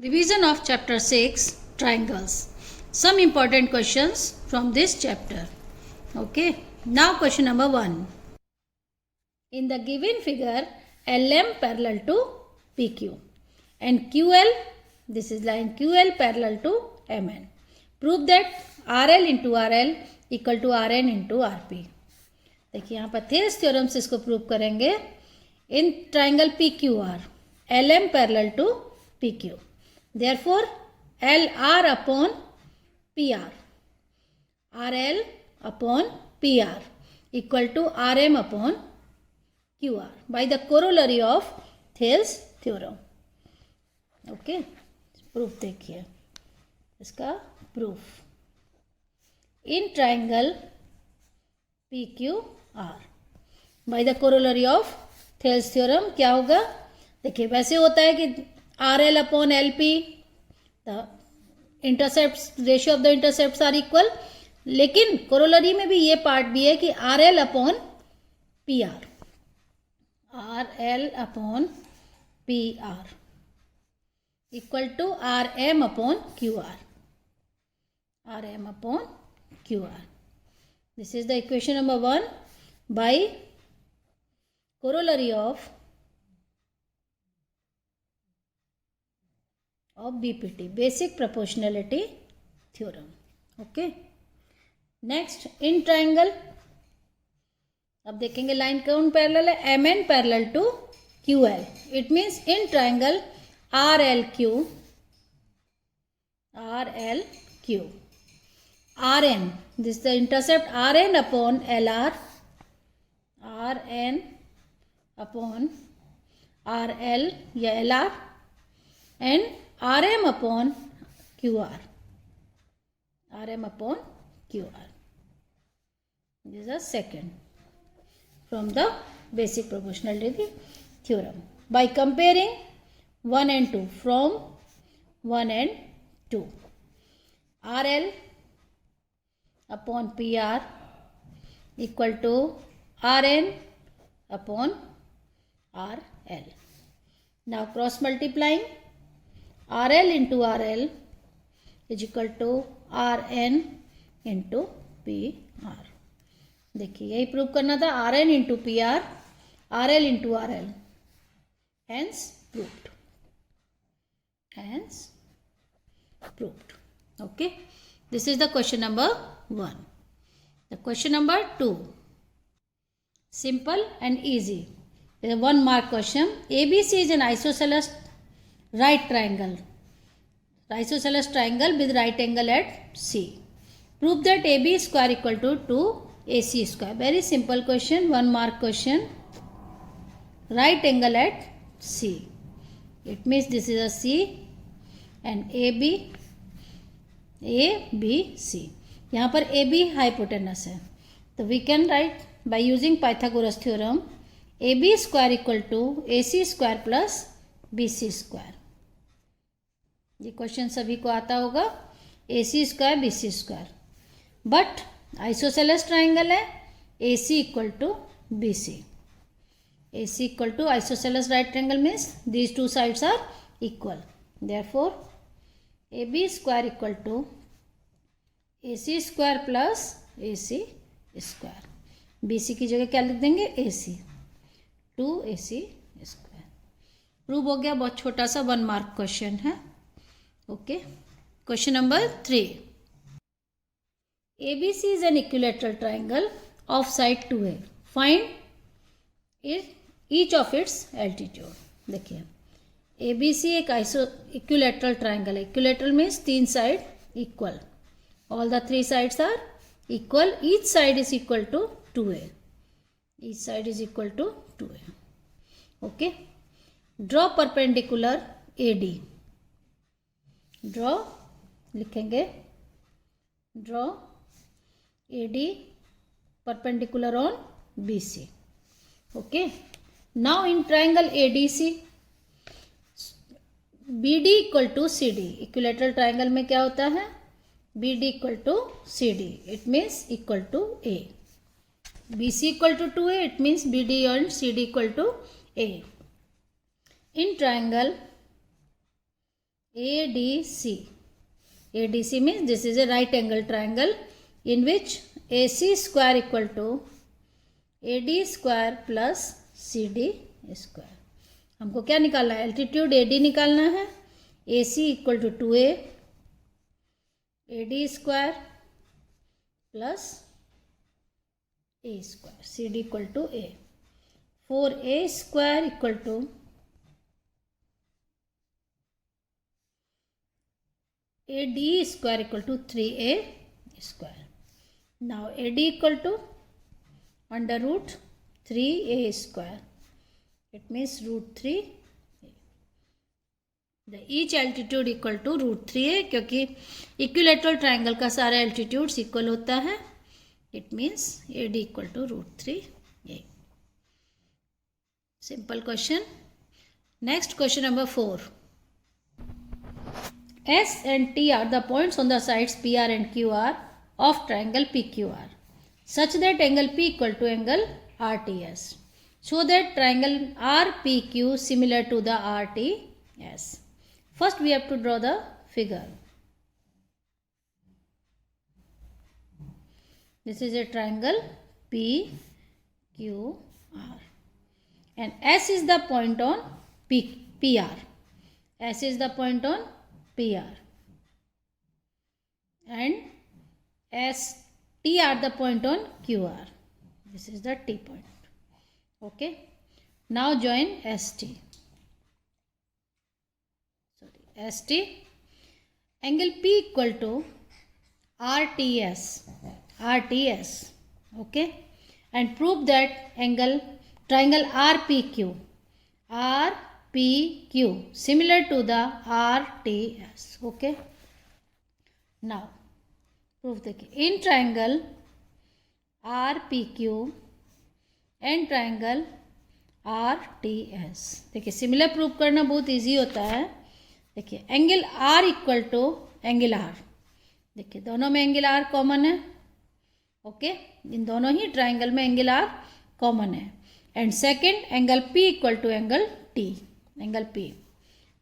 Revision of chapter 6 triangles. Some important questions from this chapter. Okay. Now question number 1. In the given figure, LM parallel to PQ and QL, this is line QL parallel to MN. Prove that RL into RL equal to RN into RP. देखिए यहाँ पर Thales theorem से इसको prove करेंगे. In triangle PQR, LM parallel to PQ. Therefore, LR upon PR, RL upon PR equal to RM upon QR by the corollary of Thales theorem. Okay, proof देखिए इसका proof. In triangle PQR by the corollary of Thales theorem क्या होगा? देखिए वैसे होता है कि RL upon LP, the intercepts ratio of the intercepts are equal, लेकिन corollary में भी ये पार्ट भी है कि RL upon PR, RL upon PR equal to RM upon QR, RM upon QR. This is the equation number 1 by corollary of BPT, basic proportionality theorem. Okay. Next, in triangle, अब देखेंगे line कौन parallel है? MN parallel to QL. It means in triangle RLQ, RN, this is the intercept RN upon LR, RN upon RL या LR and RM upon QR, RM upon QR. This is the second from the basic proportionality theorem. By comparing 1 and 2, from 1 and 2, RL upon PR equal to RN upon RL. Now cross multiplying, RL into RL is equal to RN into PR. देखिए यही prove करना था. RN into PR, RL into RL. Hence proved. Hence proved. Okay. This is the question number 1. The question number 2. Simple and easy. There is a 1 mark question. ABC is an isosceles right triangle. Isosceles triangle with right angle at C. Prove that AB square equal to 2AC square. Very simple question. 1 mark question. Right angle at C. It means this is a C and AB, ABC. यहाँ पर AB hypotenuse है. तो we can write by using Pythagoras theorem, AB square equal to AC square plus BC square. ये question सभी को आता होगा. AC square BC square, but isosceles triangle है. AC equal to BC. AC equal to isosceles right triangle means these two sides are equal. Therefore AB square equal to AC square plus AC square. BC की जगह क्या लिख देंगे? AC. 2AC square. Prove हो गया. बहुत छोटा सा 1 मार्क क्वेश्चन है. Okay. Question number 3. ABC is an equilateral triangle of side 2A. Find each of its altitude. देखिए ABC एक इक्विलेटरल ट्राइंगल है. Equilateral means 3 side equal. All the 3 sides are equal. Each side is equal to 2A. Each side is equal to 2A. Okay. Draw perpendicular AD. Draw लिखेंगे. Draw AD perpendicular on BC. Okay. Now in triangle ADC, BD equal to CD. Equilateral triangle में क्या होता है? BD equal to CD. It means equal to A. BC equal to 2A. It means BD and CD equal to A. In triangle ADC. ADC means this is a right angle triangle in which AC square equal to AD square plus CD square. हमको क्या निकालना है? Altitude AD निकालना है. AC equal to 2A AD square plus A square, CD equal to A. 4A square equal to AD square equal to 3A square. Now AD equal to under root 3A square. It means root 3A. The each altitude equal to root 3A क्योंकि equilateral triangle का सारा altitudes equal होता है. It means AD equal to root 3A. Simple question. Next question number 4. S and T are the points on the sides PR and QR of triangle PQR such that angle P equal to angle RTS. Show that triangle RPQ similar to the RTS. First we have to draw the figure. This is a triangle PQR and S is the point on PR. S is the point on PR and T are the point on QR. This is the T point. Okay. Now join ST. ST. Angle P equal to RTS. RTS. Okay. And prove that triangle RPQ. RPQ similar to the RTS. Okay. Now prove the in triangle RPQ and triangle RTS. देखिए similar prove करना बहुत easy होता है. देखिए angle R equal to angle R. देखिए दोनों में angle R common है. ओके. इन दोनों ही ट्राइंगल में एंगल R कॉमन है. And second angle P equal to angle T. Angle P.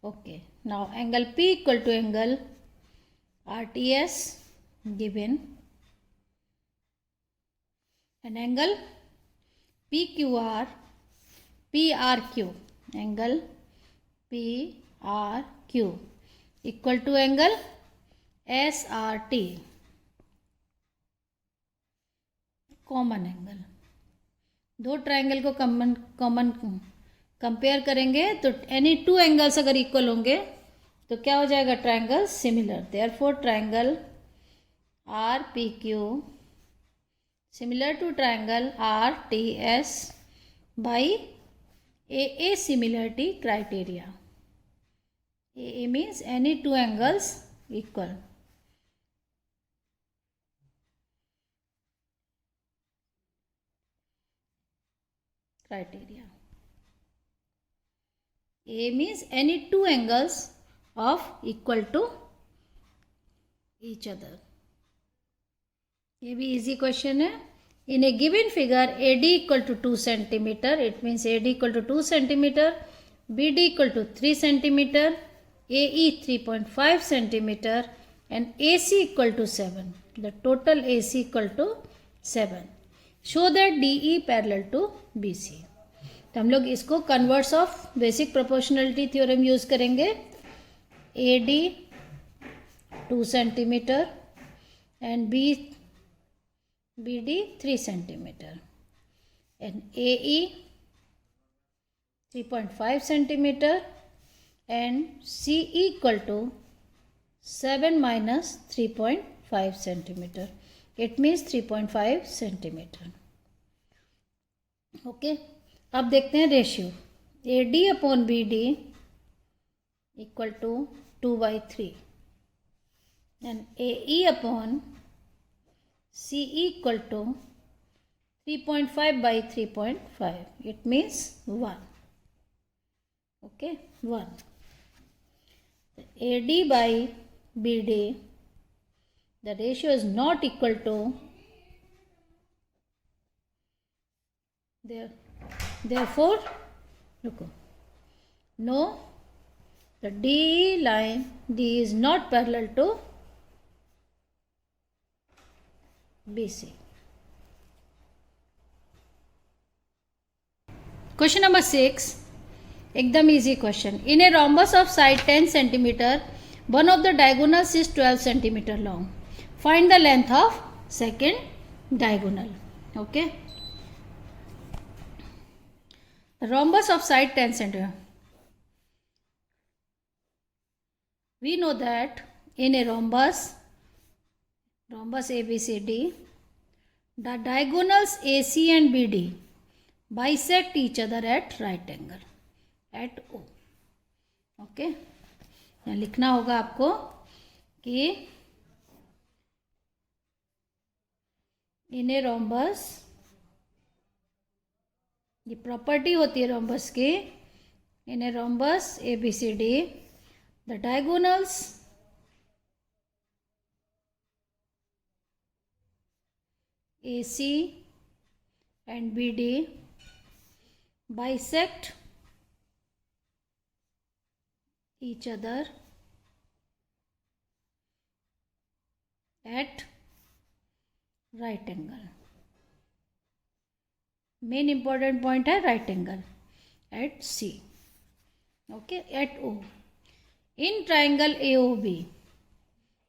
Okay. Now angle P equal to angle RTS given and angle PQR PRQ. Angle PRQ equal to angle SRT. Common angle. दो triangle को common compare करेंगे तो any two angles अगर equal होंगे तो क्या हो जाएगा? Triangle similar. Therefore triangle RPQ similar to triangle RTS by AA similarity criteria. AA means any two angles equal. Criteria. A means any two angles of equal to each other. ये भी easy question है. In a given figure AD equal to 2 centimeter, it means AD equal to 2 centimeter, BD equal to 3 centimeter, AE 3.5 centimeter and AC equal to 7. The total AC equal to 7. Show that DE parallel to BC. तो हम लोग इसको converse of basic proportionality theorem use करेंगे. AD 2 centimetre and BD 3 centimetre and AE 3.5 centimetre and CE equal to 7 minus 3.5 centimetre. It means 3.5 centimetre. Okay. अब देखते हैं ratio. AD upon BD equal to 2/3 and AE upon CE equal to 3.5 by 3.5. It means 1. Okay. 1. AD by BD, the ratio is not equal to, therefore no, the DE line, D is not parallel to BC. Question number 6, एकदम easy question. In a rhombus of side 10 cm, one of the diagonals is 12 cm long. Find the length of second diagonal. Okay. The rhombus of side 10 cm. We know that in a rhombus ABCD, the diagonals AC and BD bisect each other at right angle at O. Okay, यहाँ लिखना होगा आपको कि इन a rhombus, ये property होती है rhombus की, in a rhombus ABCD the diagonals AC and BD bisect each other at right angle. Main important point है right angle at C. Okay, at O. In triangle AOB,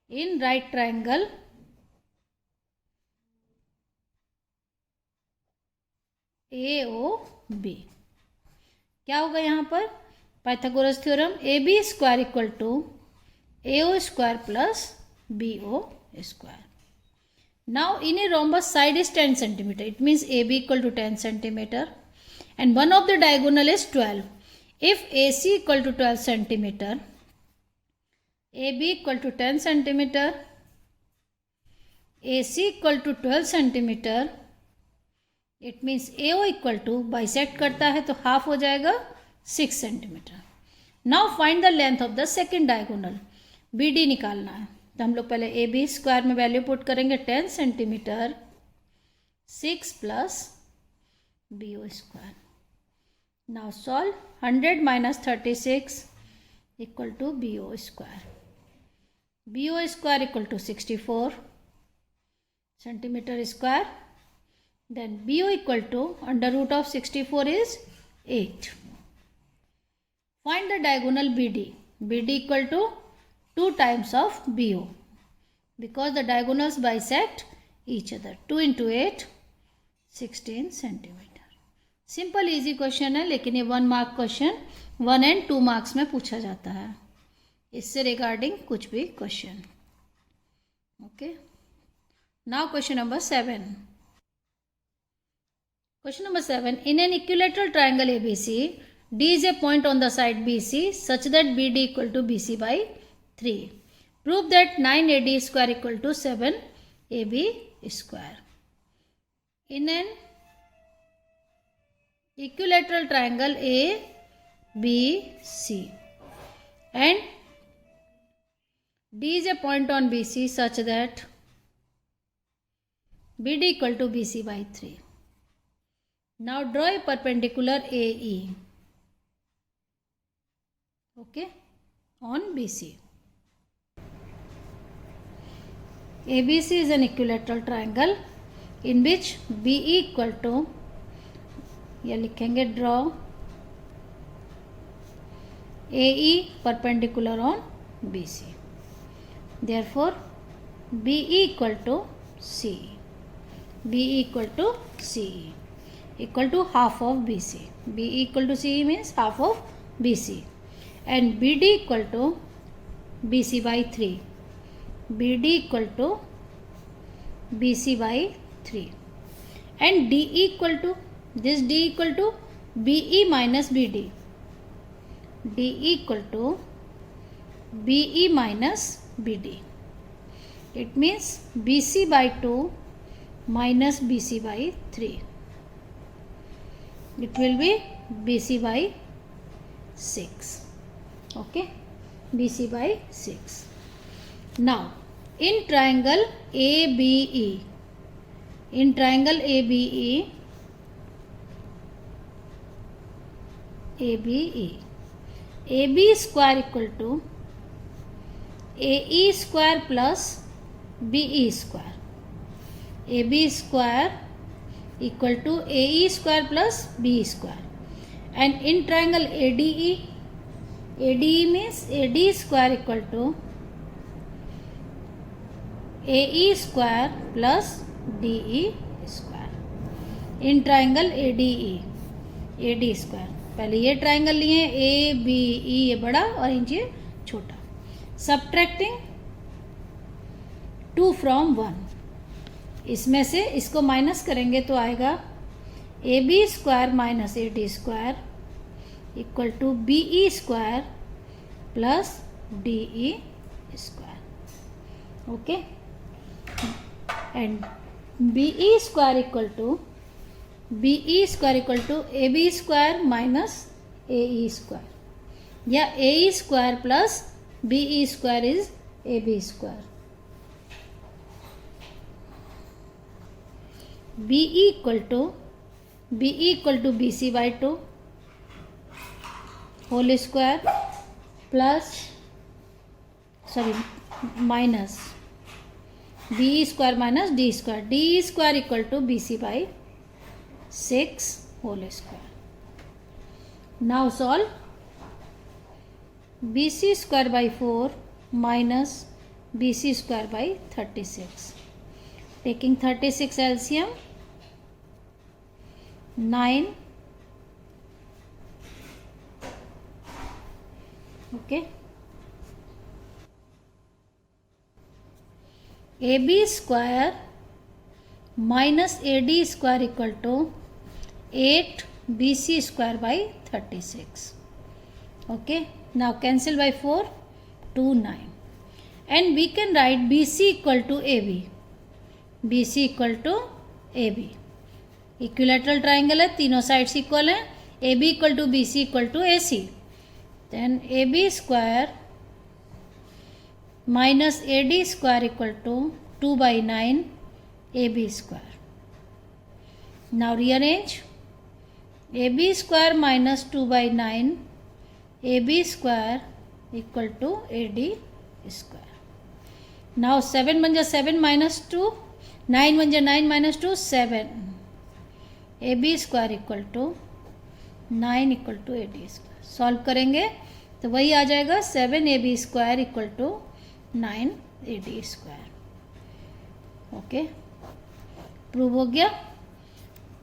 in right triangle AOB, क्या होगा यहाँ पर? Pythagoras theorem, AB square equal to AO square plus BO square. Now in a rhombus side is 10 cm. It means AB equal to 10 cm and one of the diagonal is 12. If AC equal to 12 cm, AB equal to 10 cm, AC equal to 12 cm, it means AO equal to, bisect करता है तो half हो जाएगा 6 cm. Now find the length of the second diagonal. BD निकालना है तो हम लोग पहले AB स्क्वायर में वैल्यू पुट करेंगे 10 cm 6 plus BO square. Now solve 100 minus 36 equal to BO square. BO square equal to 64 centimeter square. Then BO equal to under root of 64 is 8. Find the diagonal BD. BD equal to 2 times of BO because the diagonals bisect each other. 2 into 8 16 centimeter. Simple easy question है, लेकिन ये 1 mark question 1 and 2 marks में पूछा जाता है. इससे regarding कुछ भी question. Okay, now question number 7. Question number 7. In an equilateral triangle ABC, D is a point on the side BC such that BD equal to BC by 3. Prove that 9AD square equal to 7AB square. In an equilateral triangle ABC and D is a point on BC such that BD equal to BC by 3. Now draw a perpendicular AE, okay, on BC. ABC is an equilateral triangle in which BE equal to, ये लिखेंगे draw AE perpendicular on BC. Therefore BE equal to CE. BE equal to CE. Equal to half of BC. BE equal to CE means half of BC. And BD equal to BC by 3. BD equal to BC by 3. And DE equal to, this D equal to BE minus BD. DE equal to BE minus BD. It means BC by 2 minus BC by 3. It will be BC by 6. Okay, BC by 6. Now in triangle ABE, in triangle ABE, A B square equal to A E square plus B E square. A B square equal to A E square plus B square and in triangle A D E means A D square equal to A E square plus D E square in triangle A D square. पहले ये triangle लिए A B E, ये बड़ा और ये छोटा। Subtracting 2 from 1, इसमें से इसको माइनस करेंगे तो आएगा A B square minus A D square equal to B E square plus D E square. Okay, and B E square equal to A B square minus A E square, या A E square plus B E square is A B square. B E equal to B C by 2 whole square plus minus B E square minus D square, D E square equal to B C by 6 whole square. Now solve B C square by 4 minus B C square by 36, taking 36 LCM 9, okay. A B square minus A D square equal to 8 B C square by 36, okay. Now cancel by 4, 2, 9 and we can write BC equal to AB, BC equal to AB, equilateral triangle है, तीनों sides equal है, AB equal to BC equal to AC, then AB square minus AD square equal to 2 by 9 AB square. Now rearrange AB square minus 2 by 9 AB square equal to AD square. Now 7 बन जा 7 minus 2, 9 बन जा 9 minus 2, 7 AB square equal to 9 equal to AD square. Solve करेंगे तो वही आ जाएगा 7 AB square equal to 9 AD square. Okay, prove हो गया।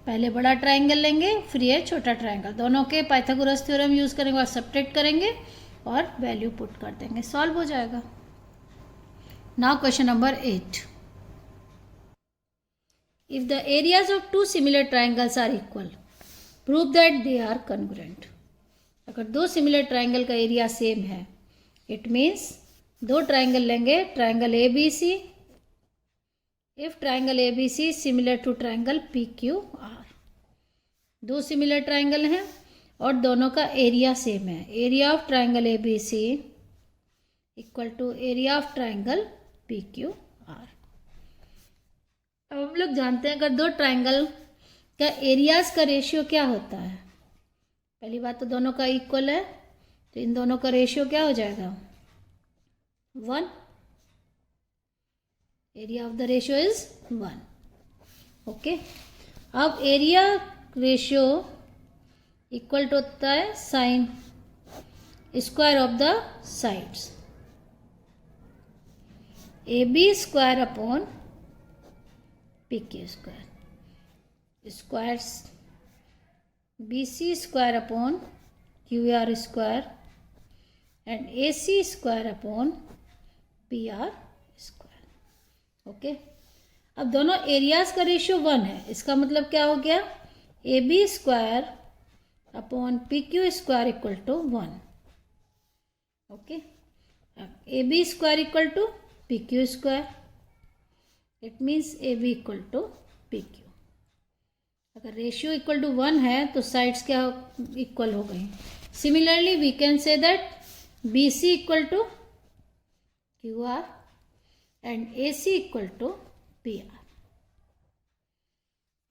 पहले बड़ा ट्राइंगल लेंगे, फिर ये छोटा ट्राइंगल, दोनों के पाइथागोरस थ्योरम यूज़ करेंगे और सब्ट्रैक्ट करेंगे और वैल्यू पुट कर देंगे, सॉल्व हो जाएगा। Now question number 8, if the areas of 2 similar triangles are equal prove that they are congruent. अगर 2 सिमिलर ट्राइंगल का एरिया सेम है, इट मीन्स 2 ट्राइंगल लेंगे, triangle A B C, if triangle A B C similar to triangle P Q R, 2 similar triangle हैं और दोनों का area same है, area of triangle A B C equal to area of triangle P Q are. अब हम लोग जानते हैं अगर 2 ट्राइंगल का एरियाज का रेशियो क्या होता है। पहली बात तो दोनों का इक्वल है, तो इन दोनों का रेशियो क्या हो जाएगा 1, area of the ratio is 1, okay. अब एरिया रेशियो इक्वल टू होता है sine square of the sides, A B square upon P Q square, squares B C square upon Q R square and A C square upon P R square, okay. अब दोनों areas का ratio 1 है, इसका मतलब क्या हो गया A B square upon P Q square equal to 1, okay. A B square equal to P Q square, it means A B equal to P Q. अगर रेशियो इक्वल टू 1 है तो साइड्स क्या इक्वल हो गई। Similarly we can say that B C equal to Q R and A C equal to P R,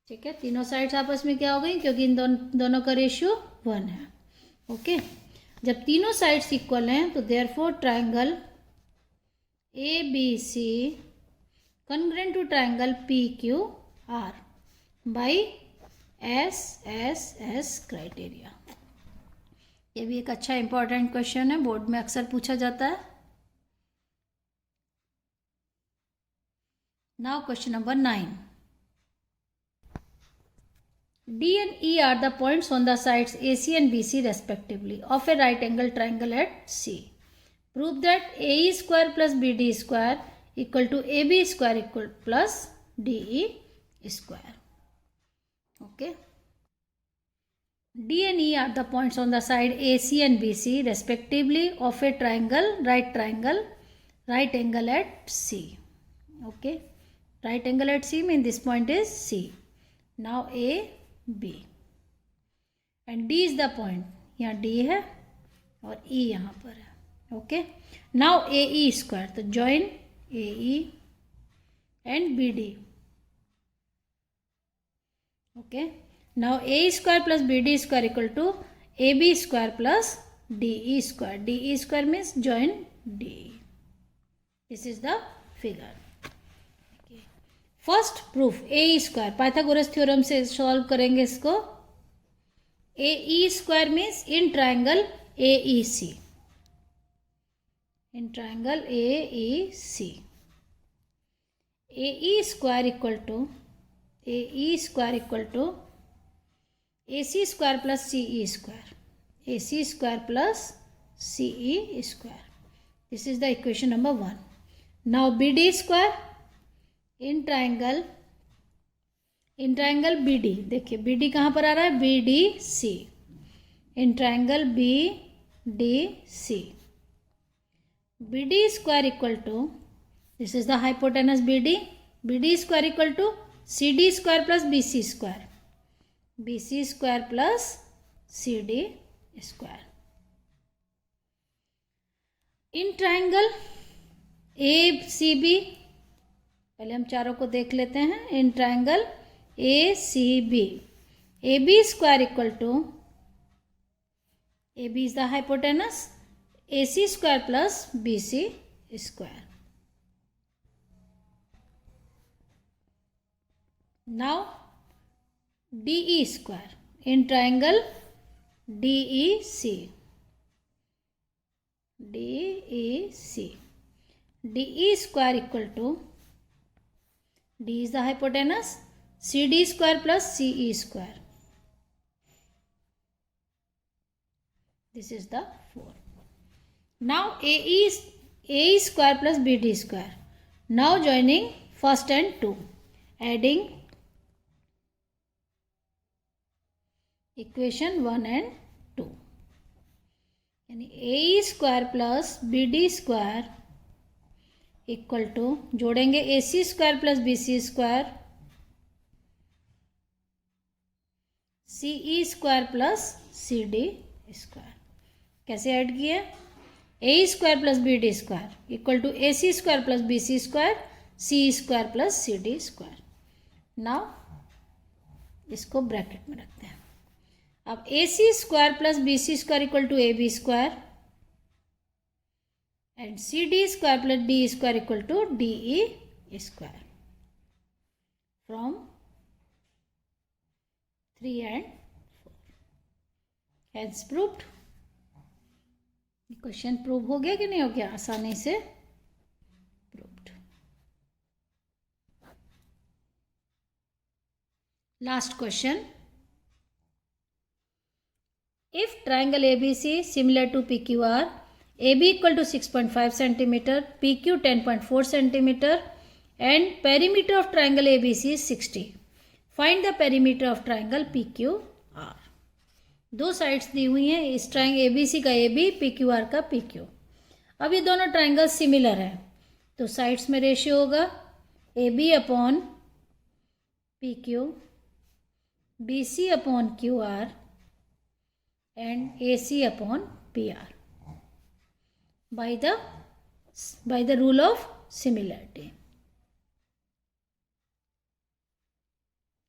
ठीक है। तीनों sides आपस में क्या हो गई, क्योंकि इन दोनों का रेशियो 1 है, ओके। जब तीनों साइड्स इक्वल हैं तो therefore triangle A B C congruent to triangle P Q R by S criteria. ये भी एक अच्छा इंपॉर्टेंट क्वेश्चन है, बोर्ड में अक्सर पूछा जाता है। Now question number 9। D and E are the points on the sides AC and BC respectively of a right angle triangle at C. Prove that AE square plus BD square equal to AB square equal plus DE square. Okay. D and E are the points on the side AC and BC respectively of a triangle, right angle at C. Okay. Right angle at C means this point is C. Now A, B and D is the point. यहाँ D है और E यहाँ पर है. Okay. Now AE square, तो join AE and BD. Okay. Now A square plus BD square equal to AB square plus DE square. DE square means join DE. This is the figure. First proof A square, Pythagoras theorem से solve करेंगे इसको। A E square means in triangle A E C, in triangle A E C. A E square equal to A C square plus C E square, A C square plus C E square. This is the equation number 1। Now B D square in triangle B D, देखिए B D कहाँ पर आ रहा है, B D C, in triangle B D C. B D square equal to, this is the hypotenuse B D square equal to C D square plus B C square, B C square plus C D square. In triangle A C B, पहले हम चारों को देख लेते हैं। In triangle A C B, A B square equal to, A B is the hypotenuse, A C square plus B C square. Now D E square in triangle D E C, D E C, D E square equal to, D is the hypotenuse, CD square plus CE square. This is the 4. Now AE square plus BD square. Now joining first and 2, adding equation 1 and 2. यानी AE square plus BD square equal to, जोड़ेंगे A C square plus B C square, C E square plus C D square. कैसे add किए, A square plus B D square equal to A C square plus B C square, C square plus C D square. Now इसको bracket में रखते हैं। अब A C square plus B C square equal to A B square and CD square plus D square equal to DE square from 3 and 4. Hence proved. Question prove हो गया कि नहीं हो गया, आसानी से proved. Last question, if triangle ABC similar to PQR, AB equal to 6.5 centimeter, PQ 10.4 centimeter and perimeter of triangle ABC is 60. Find the perimeter of triangle PQR. दो sides दी हुई हैं, इस ट्राइंगल ABC का AB, PQR का PQ। अब ये दोनों triangle similar हैं तो साइड्स में रेशियो होगा AB upon PQ, BC upon QR and AC upon PR by the rule of similarity.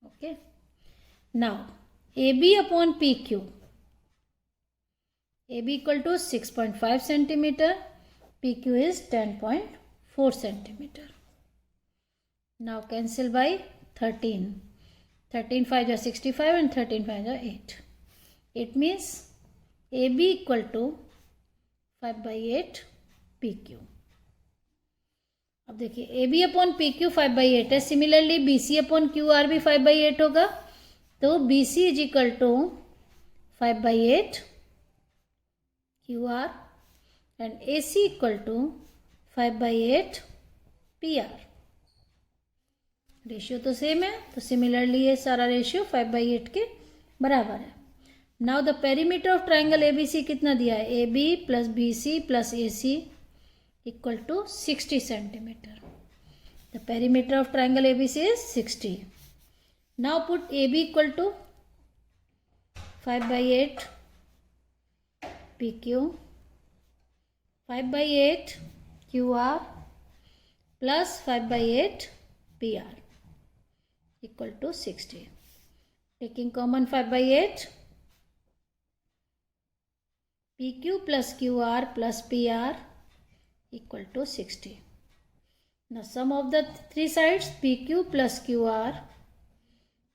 Okay. Now AB upon PQ, AB equal to 6.5 centimeter, PQ is 10.4 centimeter. Now cancel by 13. 13 5 are 65 and 13 5 are 8. It means AB equal to 5 by 8 PQ. अब देखिए AB upon PQ 5 by 8 है. Similarly BC upon QR भी 5 by 8 होगा. तो BC is equal to 5 by 8 QR and AC equal to 5 by 8 PR. Ratio तो same है, तो similarly ये सारा रेशियो 5 by 8 के बराबर है. Now the perimeter of triangle ABC कितना दिया है? AB plus BC plus AC equal to 60 centimetre. The perimeter of triangle ABC is 60. Now put AB equal to 5 by 8 PQ, 5 by 8 QR plus 5 by 8 PR equal to 60. Taking common 5 by 8, PQ plus QR plus PR equal to 60. Now sum of the three sides, PQ plus QR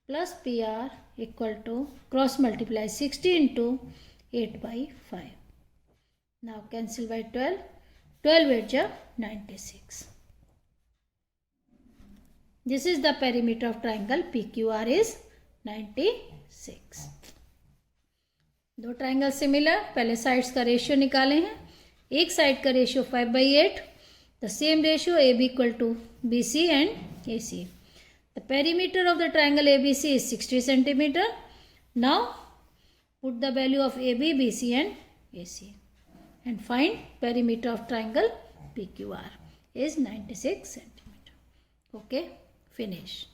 plus PR equal to, cross multiply 60 into 8 by 5. Now cancel by 12. 12 8 ja 96. This is the perimeter of triangle PQR is 96. दो triangle similar, पहले sides का ratio निकाले हैं. एक side का ratio 5 by 8. The same ratio AB equal to BC and AC. The perimeter of the triangle ABC is 60 centimeter. Now put the value of AB, BC and AC and find perimeter of triangle PQR is 96 centimeter. Okay, finish.